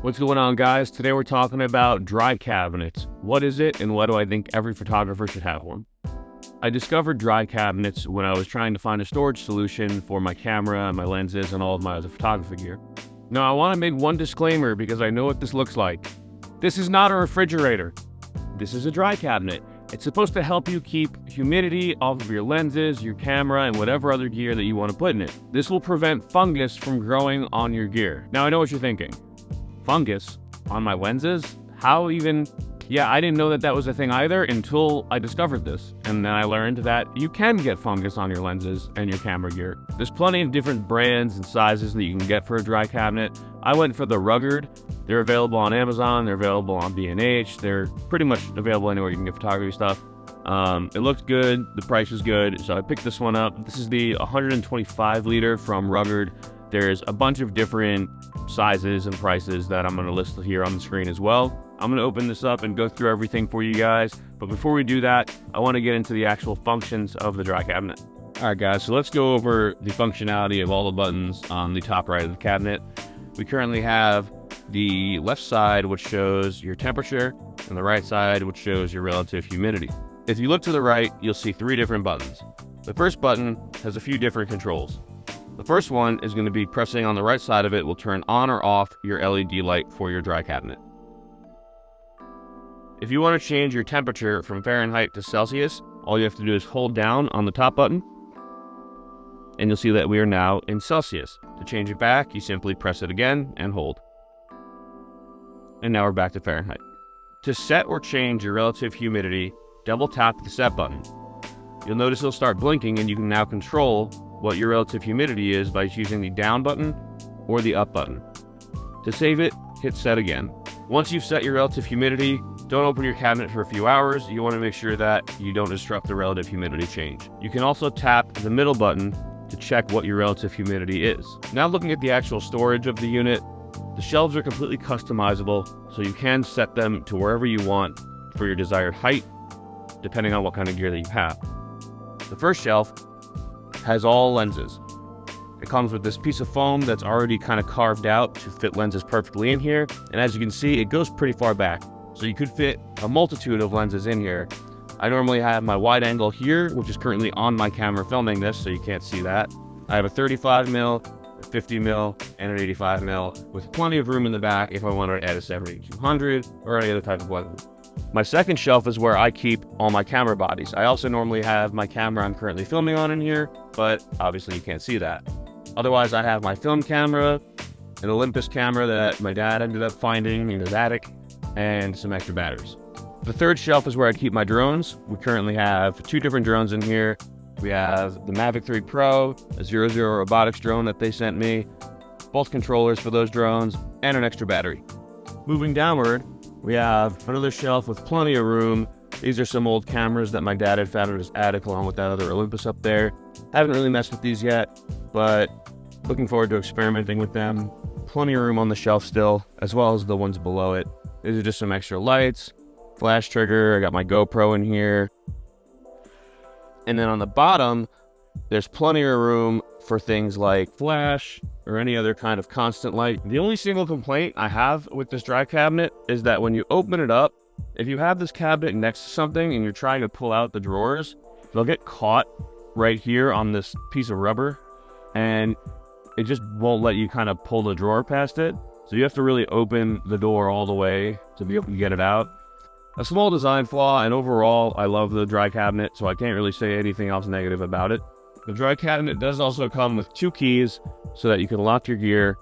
What's going on, guys? Today we're talking about dry cabinets. What is it and why do I think every photographer should have one? I discovered dry cabinets when I was trying to find a storage solution for my camera, my lenses, and all of my other photography gear. Now I want to make one disclaimer because I know what this looks like. This is not a refrigerator. This is a dry cabinet. It's supposed to help you keep humidity off of your lenses, your camera, and whatever other gear that you want to put in it. This will prevent fungus from growing on your gear. Now I know what you're thinking. Fungus on my lenses? How even? Yeah, I didn't know that was a thing either until I discovered this. And then I learned that you can get fungus on your lenses and your camera gear. There's plenty of different brands and sizes that you can get for a dry cabinet. I went for the Rugged. They're available on Amazon, they're available on B&H, they're pretty much available anywhere you can get photography stuff. It looked good, the price was good, so I picked this one up. This is the 125 liter from Rugged. There's a bunch of different sizes and prices that I'm gonna list here on the screen as well. I'm gonna open this up and go through everything for you guys. But before we do that, I wanna get into the actual functions of the dry cabinet. All right, guys, so let's go over the functionality of all the buttons on the top right of the cabinet. We currently have the left side, which shows your temperature, and the right side, which shows your relative humidity. If you look to the right, you'll see three different buttons. The first button has a few different controls. The first one is going to be pressing on the right side of it will turn on or off your LED light for your dry cabinet. If you want to change your temperature from Fahrenheit to Celsius, all you have to do is hold down on the top button, and you'll see that we are now in Celsius. To change it back, you simply press it again and hold. And now we're back to Fahrenheit. To set or change your relative humidity, double tap the set button. You'll notice it'll start blinking and you can now control what your relative humidity is by choosing the down button or the up button. To save it, hit set again. Once you've set your relative humidity, don't open your cabinet for a few hours. You want to make sure that you don't disrupt the relative humidity change. You can also tap the middle button to check what your relative humidity is. Now looking at the actual storage of the unit, the shelves are completely customizable, so you can set them to wherever you want for your desired height, depending on what kind of gear that you have. The first shelf has all lenses. It comes with this piece of foam that's already kind of carved out to fit lenses perfectly in here, and as you can see, it goes pretty far back, so you could fit a multitude of lenses in here. I normally have my wide angle here, which is currently on my camera filming this, so you can't see that. I have a 35mm, a 50mm, and an 85mm, with plenty of room in the back if I wanted to add a 70-200 or any other type of lens. My second shelf is where I keep all my camera bodies. I also normally have my camera I'm currently filming on in here, but obviously you can't see that. Otherwise, I have my film camera, an Olympus camera that my dad ended up finding in his attic, and some extra batteries. The third shelf is where I keep my drones. We currently have two different drones in here. We have the Mavic 3 Pro, a 00 robotics drone that they sent me, both controllers for those drones, and an extra battery. Moving downward, we have another shelf with plenty of room. These are some old cameras that my dad had found in his attic along with that other Olympus up there. Haven't really messed with these yet, but looking forward to experimenting with them. Plenty of room on the shelf still, as well as the ones below it. These are just some extra lights, flash trigger, I got my GoPro in here. And then on the bottom, there's plenty of room for things like flash or any other kind of constant light. The only single complaint I have with this dry cabinet is that when you open it up, if you have this cabinet next to something and you're trying to pull out the drawers, they'll get caught right here on this piece of rubber and it just won't let you kind of pull the drawer past it. So you have to really open the door all the way to be able to get it out. A small design flaw, and overall, I love the dry cabinet, so I can't really say anything else negative about it. The dry cabinet does also come with two keys so that you can lock your gear,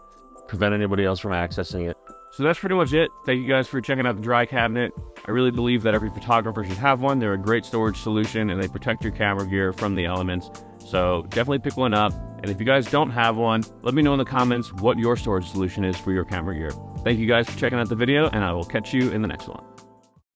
prevent anybody else from accessing it. So that's pretty much it. Thank you guys for checking out the dry cabinet. I really believe that every photographer should have one. They're a great storage solution, and they protect your camera gear from the elements. So definitely pick one up. And if you guys don't have one, let me know in the comments what your storage solution is for your camera gear. Thank you guys for checking out the video, and I will catch you in the next one.